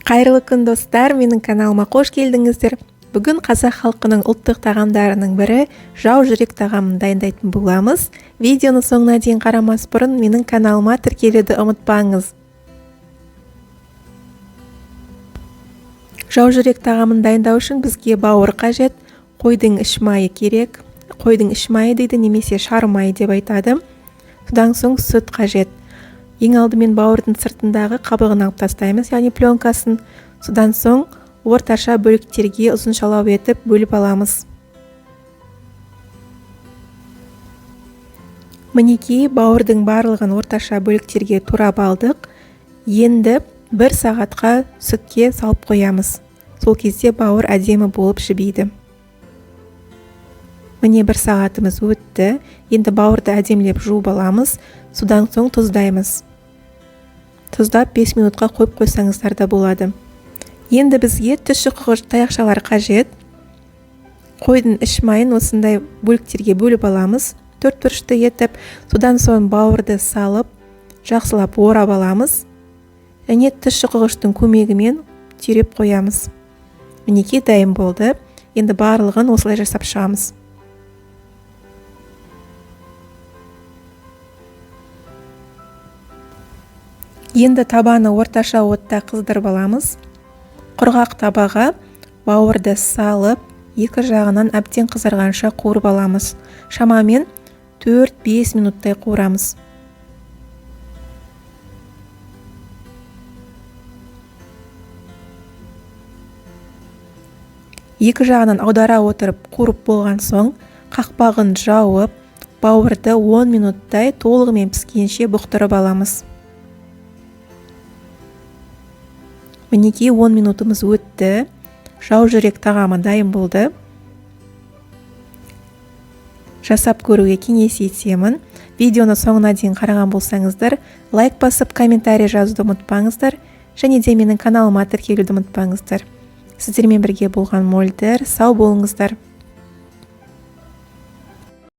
Қайырлы күн достар, менің каналыма қош келдіңіздер. Бүгін қазақ халқының ұлттық тағамдарының бірі жау жүрек тағамын дайындайтын боламыз. Видеоны соңына дейін қарамас бұрын менің каналыма тіркелуді ұмытпаңыз. Жау жүрек тағамын дайындау үшін бізге бауыр қажет, қойдың іш майы керек. Қойдың іш майы дейді, немесе шар майы деп айтады. Содан соң сүт қажет. Ең алдымен бауырдың сыртындағы қабығын алып тастаймыз, яғни пленкасын. Содан соң орташа бөліктерге ұзыншалау етіп бөліп аламыз. Мінекей бауырдың барлығын орташа бөліктерге турап алдық. Енді 1 сағатқа сүтке салып қоямыз. Сол кезде бауыр әдемі болып жібиді. Міне 1 сағатымыз өтті. Енді бауырды әдемілеп жуып аламыз. Содан соң тұздаймыз. Тұздап 5 минутқа қойып қойсаңыздар да болады. Енді бізге тұшыққыш таяқшалар қажет. Қойдың іш майын осындай бөліктерге бөліп аламыз. 4 бұрышты етіп, содан соң бауырды салып, жақсылап орап аламыз. Және тұшыққыштың көмегімен түйреп қоямыз. Мінекей дайын болды. Енді барлығын осылай жасап шығамыз. Енді табаны орташа отта қыздырып аламыз. Құрғақ табаға бауырды салып, екі жағынан әбден қызарғанша қуырып аламыз. Шамамен 4-5 минуттай қуырамыз. Екі жағынан аудара отырып қуырып болған соң, қақпағын жауып, бауырды 10 минуттай толығымен піскенше бұқтырып аламыз. Мінекей 10 минутымыз өтті. Жау жүрек тағамы дайын болды. Жасап көруге кеңес етемін. Видеоны соңына дейін қараған болсаңыздар, лайк басып, комментарий жазуды ұмытпаңыздар. Және де менің каналыма тіркелуді ұмытпаңыздар. Сіздермен бірге болған Мөлдір. Сау болыңыздар.